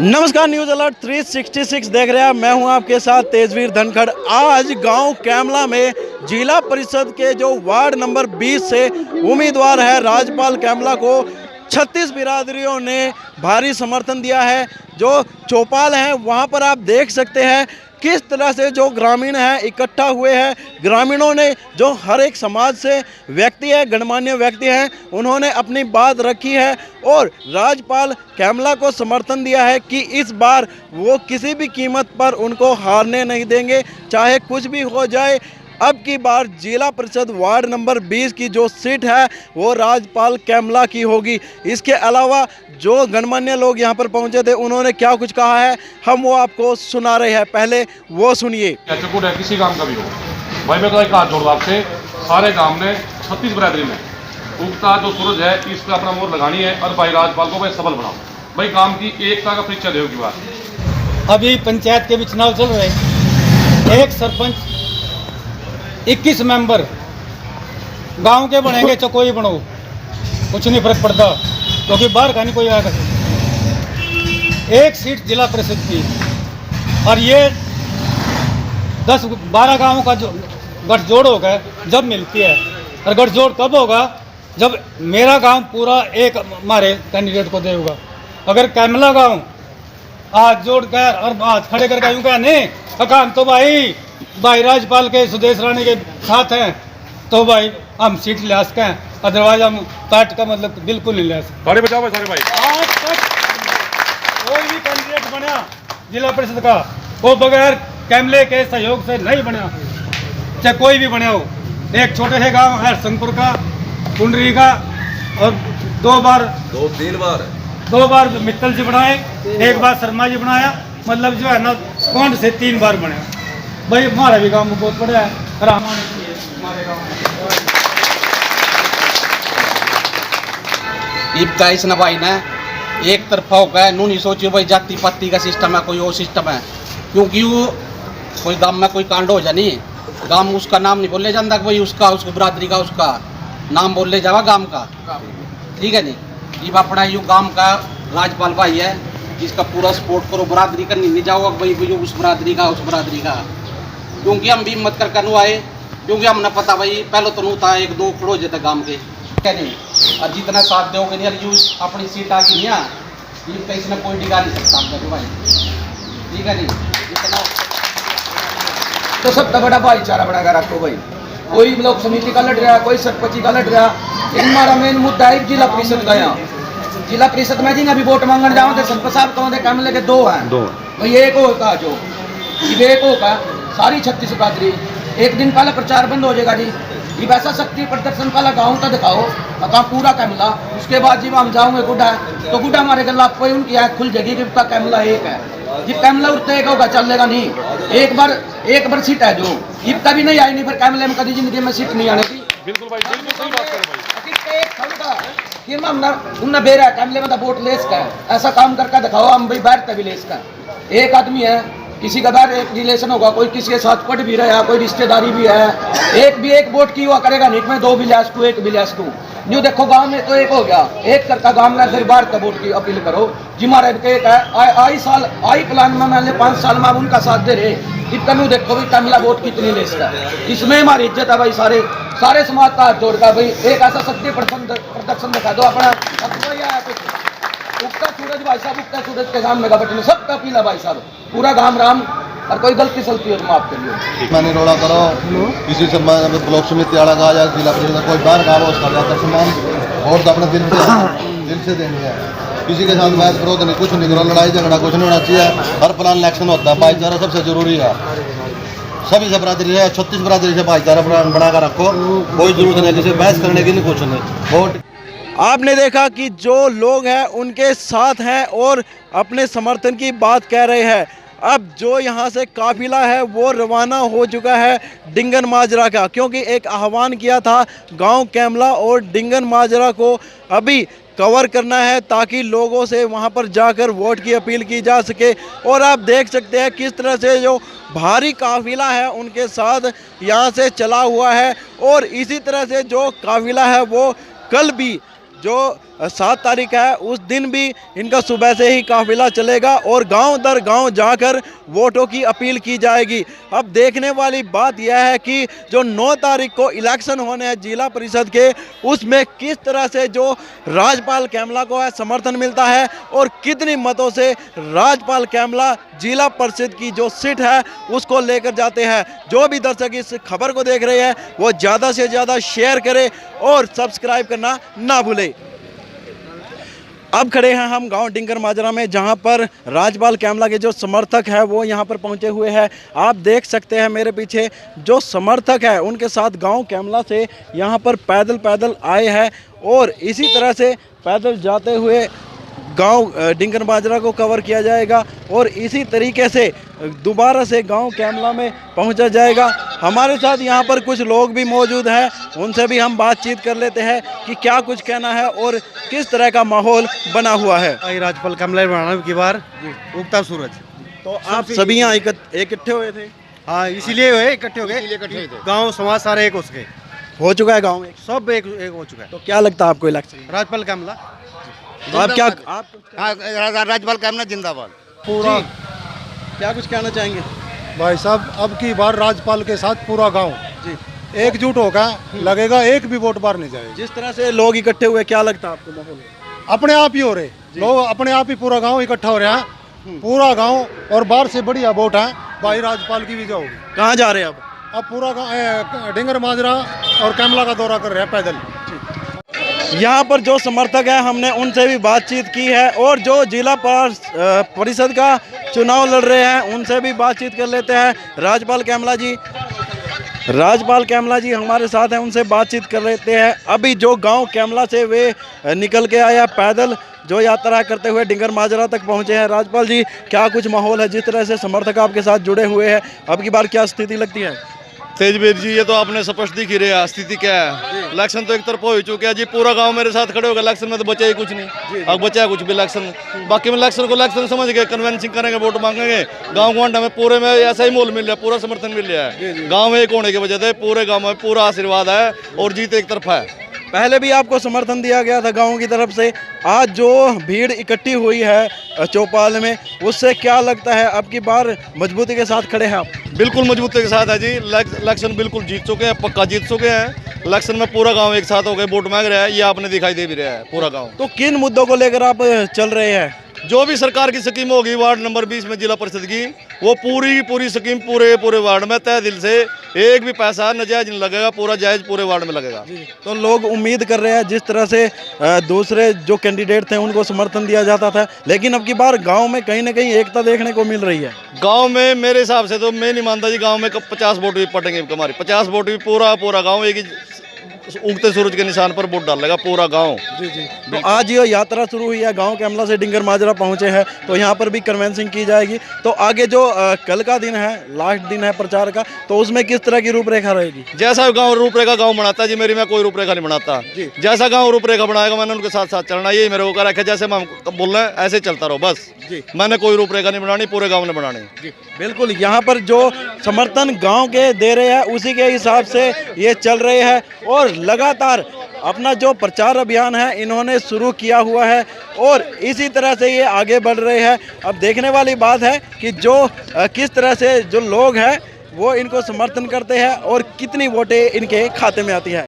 नमस्कार, news alert 366 देख रहे हैं। मैं हूं आपके साथ तेजवीर धनखड़। आज गांव कैमला में जिला परिषद के जो वार्ड नंबर 20 से उम्मीदवार है राजपाल कैमला को 36 बिरादरियों ने भारी समर्थन दिया है। जो चौपाल हैं वहां पर आप देख सकते हैं किस तरह से जो ग्रामीण हैं इकट्ठा हुए हैं। ग्रामीणों ने जो हर एक समाज से व्यक्ति है, गणमान्य व्यक्ति हैं, उन्होंने अपनी बात रखी है और राजपाल कैमला को समर्थन दिया है कि इस बार वो किसी भी कीमत पर उनको हारने नहीं देंगे, चाहे कुछ भी हो जाए। अब की बार जिला परिषद वार्ड नंबर 20 की जो सीट है वो राजपाल कैमला की होगी। इसके अलावा जो गणमान्य लोग यहाँ पर पहुँचे थे उन्होंने क्या कुछ कहा है हम वो आपको सुना रहे हैं, पहले वो सुनिए। किसी काम का भी हो भाई, मैं तो एक हाथ जोड़ आपसे, सारे गांव में 36 बिरादरी में उगता जो सूरज है इस पर अपना मोहर लगानी है और भाई राजपाल को भाई सफल बनाओ। भाई काम की एकता का परिचय देगी बात। अभी पंचायत के भी चुनाव चल रहे हैं, एक सरपंच 21 मेंबर गांव के बनेंगे तो कोई बनो, कुछ नहीं फर्क पड़ता क्योंकि बाहर का नहीं कोई आएगा। एक सीट जिला परिषद की और ये 10-12 गांवों का जो गठजोड़ होगा जब मिलती है। और गठजोड़ कब होगा? जब मेरा गांव पूरा एक हमारे कैंडिडेट को देगा। अगर कैमला गांव हाथ जोड़ कर और हाथ खड़े करके यूँ कहा नहीं काम तो भाई राजपाल के सुदेश रानी के साथ हैं तो भाई हम सीट ले सकते हैं, अदरवाइज हम पार्ट का मतलब बिल्कुल नहीं ले सकते। सारे बचाओ सारे भाई। आज तक कोई भी कैंडिडेट बना जिला परिषद का वो बगैर कैमले के सहयोग से नहीं बना, चाहे कोई भी बना हो। एक छोटे से गांव हरसंगपुर का, कुंडरी का, और दो बार मित्तल जी बनाए, एक बार शर्मा जी बनाया, मतलब जो है ना कौन से 3 बार बनाया। भाई हमारा भी गाँव में बहुत बड़ा है, हमारे गाँव में इस न भाई ने एक तरफा हो गया, नू नहीं सोचियो भाई जाति पाति का सिस्टम है, कोई और सिस्टम है। क्योंकि वो कोई गांव में कोई कांड हो जानी, गांव में उसका नाम नहीं बोले जाता कि भाई उसका बिरादरी का उसका नाम बोले जावा गांव का, ठीक है नहीं। ये अपना यू गांव का राजपाल भाई है, इसका पूरा सपोर्ट करो, बरादरी करनी नहीं जाओ भाई उस बरादरी का। क्योंकि हम भी हिम्मत कर कनु आए, क्योंकि हमने पता भाई पहले तो नहीं था 1-2 खड़ो जाते गांव के, क्या नहीं। और जितना साथ दोगे नहीं यार यूज अपनी सीट आ गई ना, ये इसमें कोई डिगा नहीं सकता भाई, ठीक है नहीं। जितना तो सबका बड़ा भाईचारा बनाकर रखो भाई। कोई ब्लॉक समिति का लड़ रहा, कोई सरपंची का लड़ रहा। हमारा मेन मुद्दा है जिला परिषद का। यहाँ जिला परिषद में जी अभी वोट मांगने जाओ तो सरपंच साहब कहते कैमले के 2 हैं भाई, एक होगा जो एक होगा सारी 36 बिरादरी। एक दिन पहले प्रचार बंद हो जाएगा जी, ये वैसा शक्ति प्रदर्शन पहला गाँव तक दिखाओ कहाँ पूरा कैमला। उसके बाद जब हम जाओगे गुड्डा तो गुड्डा हमारे गला कोई उनकी आँख खुल जाएगी कि उसका कैमला एक है। जब कैमला उठते एक होगा चलेगा नहीं। एक बार सीट है जो इतना भी नहीं आई, नहीं फिर कैमले में कभी जिंदगी में सीट नहीं आने की। बिल्कुल भाई, बिल्कुल सही बात करो भाई। बेरा कैमले में वोट ले सका ऐसा काम करके दिखाओ, हम भाई बैठते भी ले सका। एक आदमी है, किसी का बार एक रिलेशन होगा, कोई किसी के साथ पट भी रहा, कोई रिश्तेदारी भी है, एक वोट की हुआ करेगा नहीं, मैं 2 भी ले सकूँ 1 भी ले सकूँ। न्यू देखो गांव में तो एक हो गया, एक करता गांव में फिर बाहर का वोट की अपील करो जी। हमारा एक है आई प्लान में मैंने 5 साल में उनका साथ दे रहे। इतना न्यू देखो भाई कैमला वोट कितनी ले सकता है, इसमें हमारी इज्जत है भाई। सारे समाज का हाथ जोड़ता भाई, एक ऐसा शक्ति प्रदर्शन दिखा दो अपना। उगता सूरज भाई साहब, उगता सूरज के सामने का बटन सबका पीला भाई साहब, पूरा गांव राम। और कोई गलती सलती हो तो माफ करिए। मैंने रोड़ा करो किसी से ब्लॉक समिति वाला कहा जाए, जिला परिषद कोई बाहर गाँव उसका जाता सामान और तो अपने दिल से देनी है। किसी के साथ मैच विरोध नहीं, कुछ नहीं करो, लड़ाई झगड़ा कुछ नहीं होना चाहिए। हर प्लान इलेक्शन होता है, भाईचारा सबसे जरूरी है। सभी से बरादरी है, 36 बरादरी से भाईचारा बना कर रखो, कोई जरूरत नहीं किसी बहस करने की, नहीं कुछ नहीं। वोट आपने देखा कि जो लोग हैं उनके साथ हैं और अपने समर्थन की बात कह रहे हैं। अब जो यहाँ से काफिला है वो रवाना हो चुका है डिंगन माजरा का, क्योंकि एक आह्वान किया था गांव कैमला और डिंगन माजरा को अभी कवर करना है ताकि लोगों से वहां पर जाकर वोट की अपील की जा सके। और आप देख सकते हैं किस तरह से जो भारी काफिला है उनके साथ यहाँ से चला हुआ है। और इसी तरह से जो काफिला है वो कल भी जो 7 तारीख है उस दिन भी इनका सुबह से ही काफिला चलेगा और गांव दर गांव जाकर वोटों की अपील की जाएगी। अब देखने वाली बात यह है कि जो 9 तारीख को इलेक्शन होने हैं जिला परिषद के, उसमें किस तरह से जो राजपाल कैमला को है समर्थन मिलता है और कितनी मतों से राजपाल कैमला जिला परिषद की जो सीट है उसको लेकर जाते हैं। जो भी दर्शक इस खबर को देख रहे हैं वो ज़्यादा से ज़्यादा शेयर करें और सब्सक्राइब करना ना भूलें। अब खड़े हैं हम गांव डिंगर माजरा में, जहां पर राजपाल कैमला के जो समर्थक है वो यहां पर पहुंचे हुए हैं। आप देख सकते हैं मेरे पीछे जो समर्थक है उनके साथ गांव कैमला से यहां पर पैदल आए हैं और इसी तरह से पैदल जाते हुए गांव डिंगर माजरा को कवर किया जाएगा और इसी तरीके से दोबारा से गांव कैमला में पहुंचा जाएगा। हमारे साथ यहां पर कुछ लोग भी मौजूद हैं, उनसे भी हम बातचीत कर लेते हैं कि क्या कुछ कहना है और किस तरह का माहौल बना हुआ है। राजपाल कैमला बनाना की बार उगता सूरज, तो आप सभी यहाँ इकट्ठे हुए थे? हाँ इसीलिए हुए, इकट्ठे हो गए, गांव समाज सारे एक उसके हो चुका है गाँव में, सब एक हो चुका है। तो क्या लगता है आपको इलेक्शन? राजपाल कैमला, तो आप क्या राजपाल कैमला जिंदाबाद। पूरा क्या कुछ कहना चाहेंगे? भाई साहब अब की बार राजपाल के साथ पूरा गांव जी एकजुट होकर लगेगा, एक भी वोट बार नहीं जाएगा। जिस तरह से लोग इकट्ठे हुए, क्या लगता है आपको माहौल? अपने आप ही हो रहे लोग, अपने आप ही पूरा गांव इकट्ठा हो रहा है, पूरा गांव, और बार से बढ़िया वोट है भाई राजपाल की भी जाओगी। कहाँ जा रहे हैं अब पूरा गाँव डिंगर माजरा और कैमला का दौरा कर रहे हैं पैदल। यहाँ पर जो समर्थक है हमने उनसे भी बातचीत की है और जो जिला परिषद का चुनाव लड़ रहे हैं उनसे भी बातचीत कर लेते हैं। राजपाल कैमला जी हमारे साथ हैं, उनसे बातचीत कर लेते हैं। अभी जो गांव कैमला से वे निकल के आया पैदल जो यात्रा करते हुए डिंगर माजरा तक पहुंचे हैं। राजपाल जी क्या कुछ माहौल है, जिस तरह से समर्थक आपके साथ जुड़े हुए हैं, अब की बार क्या स्थिति लगती है? तेजवीर जी ये तो आपने स्पष्ट दिख ही रही है स्थिति क्या है। इलेक्शन तो एक तरफ हो ही चुका है जी, पूरा गांव मेरे साथ खड़े हो गए। इलेक्शन में तो बचा ही कुछ नहीं, अब बचा है कुछ भी इलेक्शन, बाकी में इलेक्शन को इलेक्शन समझ गए, कन्वेंसिंग करेंगे, वोट मांगेंगे। गांव गोंडा में पूरे में ऐसा ही मोल मिल रहा है, पूरा समर्थन मिल रहा है। गाँव में एक होने की वजह से पूरे गाँव में पूरा आशीर्वाद है और जीत एक तरफ है। पहले भी आपको समर्थन दिया गया था गाँव की तरफ से, आज जो भीड़ इकट्ठी हुई है चौपाल में, उससे क्या लगता है अब की बार मजबूती के साथ खड़े हैं आप? बिल्कुल मजबूती के साथ है जी, इलेक्शन बिल्कुल जीत चुके हैं, पक्का जीत चुके हैं। इलेक्शन में पूरा गांव एक साथ हो गए, वोट मांग रहा है, ये आपने दिखाई दे भी रहा है पूरा गांव। तो किन मुद्दों को लेकर आप चल रहे हैं? जो भी सरकार की स्कीम होगी वार्ड नंबर 20 में जिला परिषद की, वो पूरी स्कीम पूरे वार्ड में तय दिल से, एक भी पैसा नजायज नहीं लगेगा, पूरा जायज पूरे वार्ड में लगेगा। तो लोग उम्मीद कर रहे हैं, जिस तरह से दूसरे जो कैंडिडेट थे उनको समर्थन दिया जाता था, लेकिन अब की बार गांव में कहीं ना कहीं एकता देखने को मिल रही है। गांव में मेरे हिसाब से तो मैं नहीं मानता जी गांव में 50 वोट भी पटेंगे हमारी, 50 वोट भी पूरा गाँव एक ही उगते सूरज के निशान पर वोट डालेगा पूरा गांव। जी तो आज ये यात्रा शुरू हुई है, गांव कैमला से डिंगर माजरा पहुंचे हैं, तो यहाँ पर भी कन्वेंसिंग की जाएगी। तो आगे जो कल का दिन है, लास्ट दिन है प्रचार का, तो उसमें किस तरह की रूपरेखा रहेगी? जैसा गांव रूपरेखा गांव बनाता है जी, मेरी मैं कोई रूपरेखा नहीं बनाता, जैसा गांव रूपरेखा बनाएगा मैंने उनके साथ साथ चलना, यही मेरे को कर रखा, जैसे हम बोल रहे हैं ऐसे चलता रहो बस। मैंने कोई रूपरेखा नहीं बनानी, पूरे गाँव ने बनानी। बिल्कुल, यहाँ पर जो समर्थन गाँव के दे रहे हैं उसी के हिसाब से ये चल रहे हैं और लगातार अपना जो प्रचार अभियान है इन्होंने शुरू किया हुआ है और इसी तरह से ये आगे बढ़ रहे हैं। अब देखने वाली बात है कि जो किस तरह से जो लोग हैं वो इनको समर्थन करते हैं और कितनी वोटें इनके खाते में आती है।